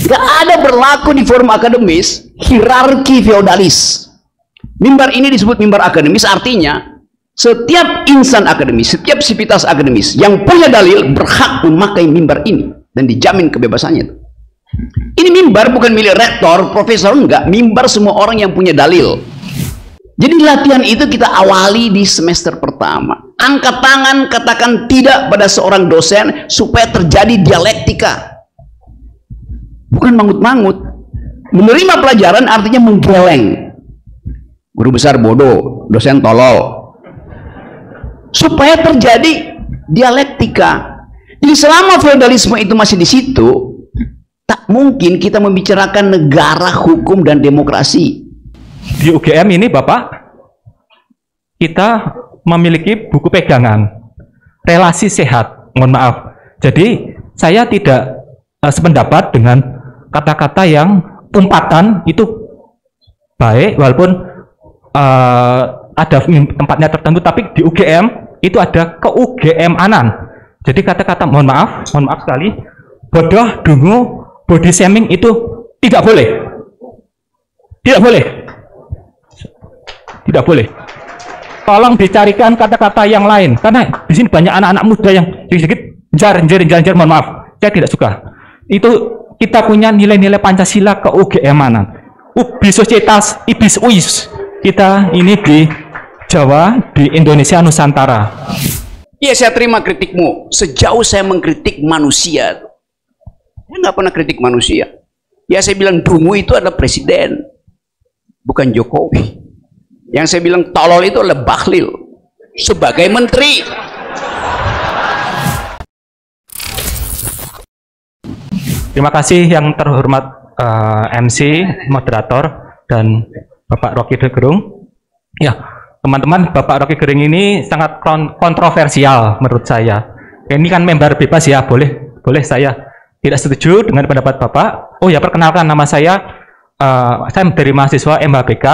Gak ada berlaku di forum akademis hierarki feodalis. Mimbar ini disebut mimbar akademis, artinya setiap insan akademis, setiap sivitas akademis yang punya dalil berhak memakai mimbar ini dan dijamin kebebasannya. Ini mimbar bukan milik rektor, profesor, enggak. Mimbar semua orang yang punya dalil. Jadi latihan itu kita awali di semester pertama. Angkat tangan, katakan tidak pada seorang dosen supaya terjadi dialektika. Bukan mangut-mangut. Menerima pelajaran artinya menggeleng. Guru besar bodoh, dosen tolol. Supaya terjadi dialektika. Jadi selama feodalisme itu masih di situ, tak mungkin kita membicarakan negara, hukum, dan demokrasi. Di UGM ini Bapak, kita memiliki buku pegangan relasi sehat, mohon maaf. Jadi saya tidak sependapat dengan kata-kata yang umpatan itu baik, walaupun ada tempatnya tertentu, tapi di UGM itu ada ke-UGM-anan. Jadi kata-kata mohon maaf sekali, bodoh, dungu, body shaming itu tidak boleh. Tidak boleh. Tidak boleh. Tolong dicarikan kata-kata yang lain, karena di sini banyak anak-anak muda yang sedikit jar, mohon maaf, saya tidak suka. Itu kita punya nilai-nilai Pancasila ke UGM-anan. Ubi societas, ibis uis. Kita ini di Jawa, di Indonesia Nusantara. Iya, saya terima kritikmu. Sejauh saya mengkritik manusia, saya nggak pernah kritik manusia. Ya, saya bilang dungu itu adalah presiden, bukan Jokowi. Yang saya bilang tolol itu adalah Bahlil sebagai menteri. Terima kasih yang terhormat MC, moderator, dan Bapak Rocky Gerung. Ya, teman-teman, Bapak Rocky Gerung ini sangat kontroversial menurut saya. Ini kan member bebas ya, boleh saya tidak setuju dengan pendapat Bapak. Oh ya, perkenalkan, nama saya dari mahasiswa MHBK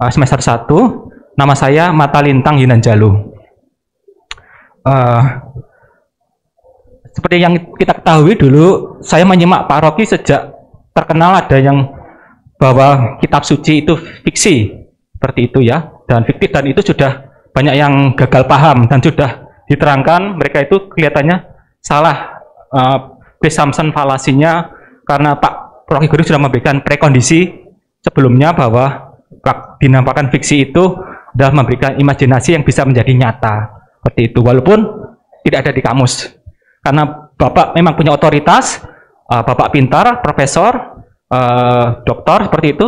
semester 1. Nama saya Mata Lintang Yunanjalu. Seperti yang kita ketahui dulu, saya menyimak Pak Rocky sejak terkenal ada yang bahwa kitab suci itu fiksi, seperti itu ya, dan fiktif, dan itu sudah banyak yang gagal paham dan sudah diterangkan mereka itu kelihatannya salah presumption falasinya, karena Pak Rocky Gerung sudah memberikan prekondisi sebelumnya bahwa dinampakkan fiksi itu sudah memberikan imajinasi yang bisa menjadi nyata, seperti itu, walaupun tidak ada di kamus. Karena Bapak memang punya otoritas, Bapak pintar, profesor, doktor, seperti itu,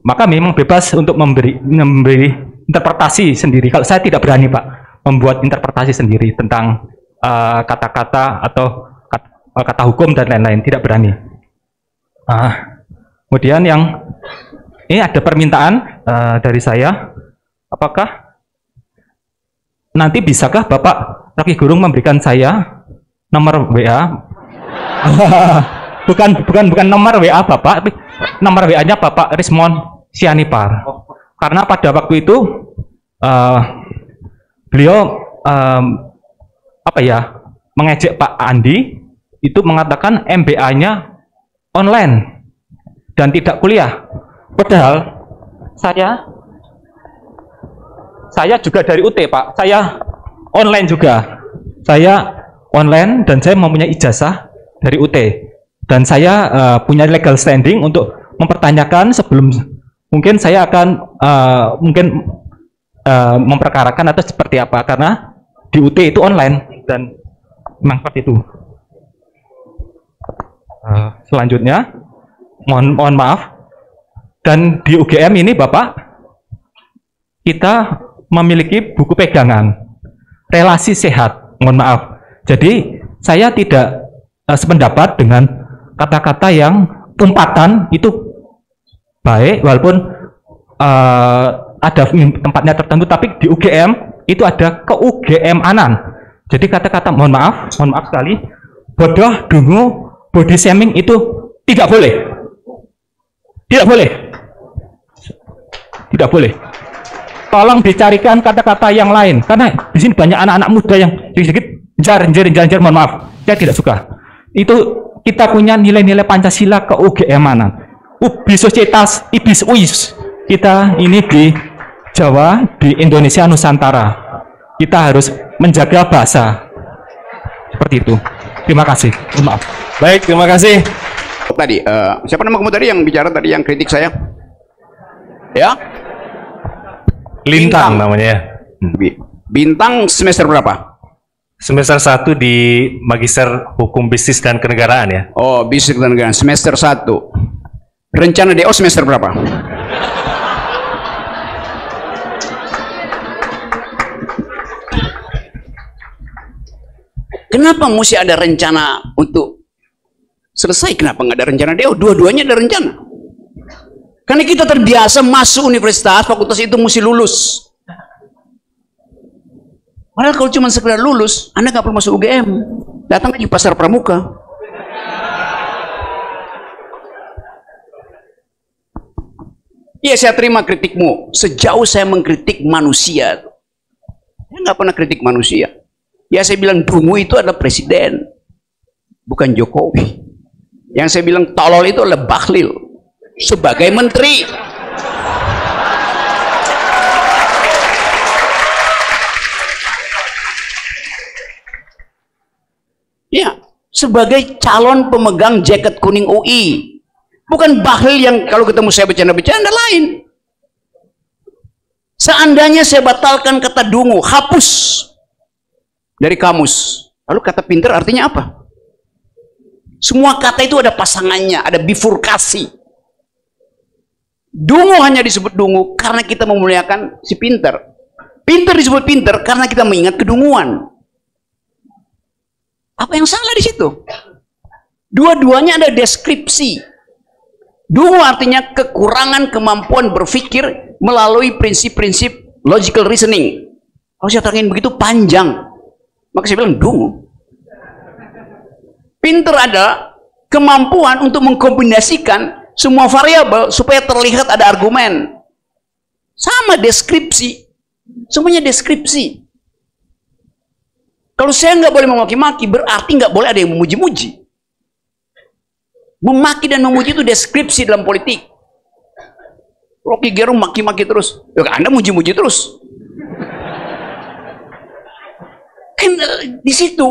maka memang bebas untuk memberi interpretasi sendiri. Kalau saya tidak berani, Pak, membuat interpretasi sendiri tentang kata-kata atau kata hukum dan lain-lain, tidak berani. Kemudian yang ini ada permintaan dari saya, apakah nanti bisakah Bapak Rocky Gerung memberikan saya nomor WA? bukan nomor WA Bapak, tapi nomor WA-nya Bapak Rismon Sianipar. Karena pada waktu itu beliau mengejek Pak Andi, itu mengatakan MBA-nya online dan tidak kuliah. Padahal saya juga dari UT, Pak. Saya online juga. Saya online dan saya mempunyai ijazah dari UT. Dan saya punya legal standing untuk mempertanyakan sebelum mungkin saya akan memperkarakan atau seperti apa, karena di UT itu online dan memang seperti itu. Selanjutnya, mohon maaf. Dan di UGM ini Bapak, kita memiliki buku pegangan relasi sehat, mohon maaf. Jadi saya tidak sependapat dengan kata-kata yang umpatan itu baik, walaupun ada tempatnya tertentu, tapi di UGM itu ada ke-UGM-anan. Jadi kata-kata mohon maaf sekali, bodoh, dungu, body shaming itu tidak boleh. Tidak boleh. Tidak boleh. Tolong dicarikan kata-kata yang lain, karena di sini banyak anak-anak muda yang sedikit jar, mohon maaf, saya tidak suka. Itu kita punya nilai-nilai Pancasila ke UGM-anan. Ubi Societas Ibis Uis. Kita ini di Jawa, di Indonesia Nusantara. Kita harus menjaga bahasa. Seperti itu. Terima kasih. Maaf. Baik, terima kasih. Tadi, siapa nama kamu tadi yang bicara tadi yang kritik saya? Ya? Lintang namanya. Bintang semester berapa? Semester 1 di Magister Hukum Bisnis dan Kenegaraan ya. Oh, bisnis dan kenegaraan semester 1. Rencana DO semester berapa? Kenapa mesti ada rencana untuk selesai? Kenapa nggak ada rencana DO? Dua-duanya ada rencana. Karena kita terbiasa masuk universitas, fakultas itu mesti lulus. Padahal kalau cuma sekedar lulus, Anda nggak perlu masuk UGM. Datang aja pasar pramuka. Iya, saya terima kritikmu. Sejauh saya mengkritik manusia, saya nggak pernah kritik manusia. Ya, saya bilang dungu itu adalah presiden, bukan Jokowi. Yang saya bilang tolol itu adalah Bahlil sebagai menteri. Ya, sebagai calon pemegang jaket kuning UI. Bukan Bahlil yang kalau ketemu saya bercanda-bercanda lain. Seandainya saya batalkan kata dungu, hapus dari kamus. Lalu kata pinter artinya apa? Semua kata itu ada pasangannya, ada bifurkasi. Dungu hanya disebut dungu karena kita memuliakan si pinter. Pinter disebut pinter karena kita mengingat kedunguan. Apa yang salah di situ? Dua-duanya ada deskripsi. Dungu artinya kekurangan kemampuan berpikir melalui prinsip-prinsip logical reasoning. Kalau saya terangin begitu panjang, maka saya bilang dungu. Pinter ada kemampuan untuk mengkombinasikan semua variabel supaya terlihat ada argumen. Sama deskripsi, semuanya deskripsi. Kalau saya nggak boleh memaki-maki, berarti nggak boleh ada yang memuji-muji. Memaki dan memuji itu deskripsi dalam politik. Rocky Gerung maki-maki terus, ya, Anda muji-muji terus. Kan di situ,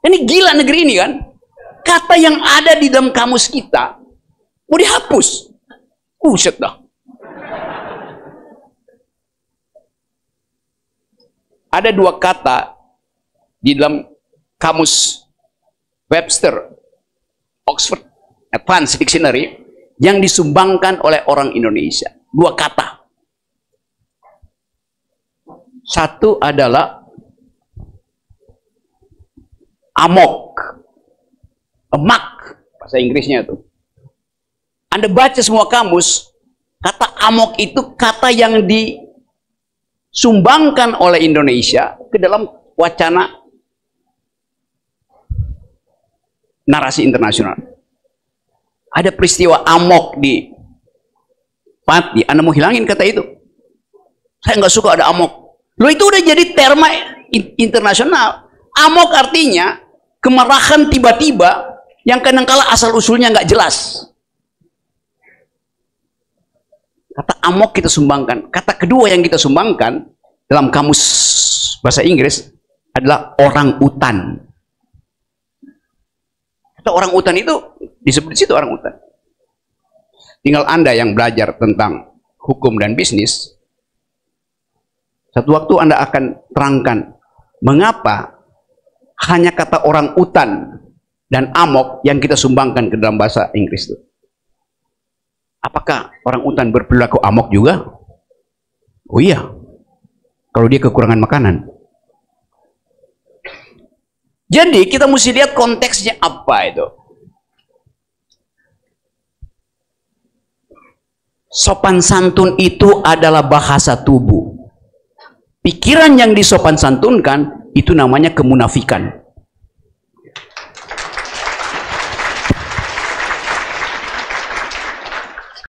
ini gila negeri ini kan. Kata yang ada di dalam kamus kita mau dihapus. Buset dah. Ada dua kata di dalam kamus Webster, Oxford Advanced Dictionary yang disumbangkan oleh orang Indonesia. Dua kata. Satu adalah amok. Emak. Bahasa Inggrisnya itu. Anda baca semua kamus, kata amok itu kata yang disumbangkan oleh Indonesia ke dalam wacana narasi internasional. Ada peristiwa amok di Pati, Anda mau hilangin kata itu? Saya nggak suka ada amok. Loh, itu udah jadi terma internasional. Amok artinya kemarahan tiba-tiba yang kadangkala asal usulnya nggak jelas. Kata amok kita sumbangkan. Kata kedua yang kita sumbangkan dalam kamus bahasa Inggris adalah orang utan. Kata orang utan itu disebut di situ orang utan. Tinggal Anda yang belajar tentang hukum dan bisnis, satu waktu Anda akan terangkan mengapa hanya kata orang utan dan amok yang kita sumbangkan ke dalam bahasa Inggris itu. Apakah orang utan berperilaku amok juga? Oh iya, kalau dia kekurangan makanan. Jadi kita mesti lihat konteksnya apa itu. Sopan santun itu adalah bahasa tubuh. Pikiran yang disopan santunkan itu namanya kemunafikan.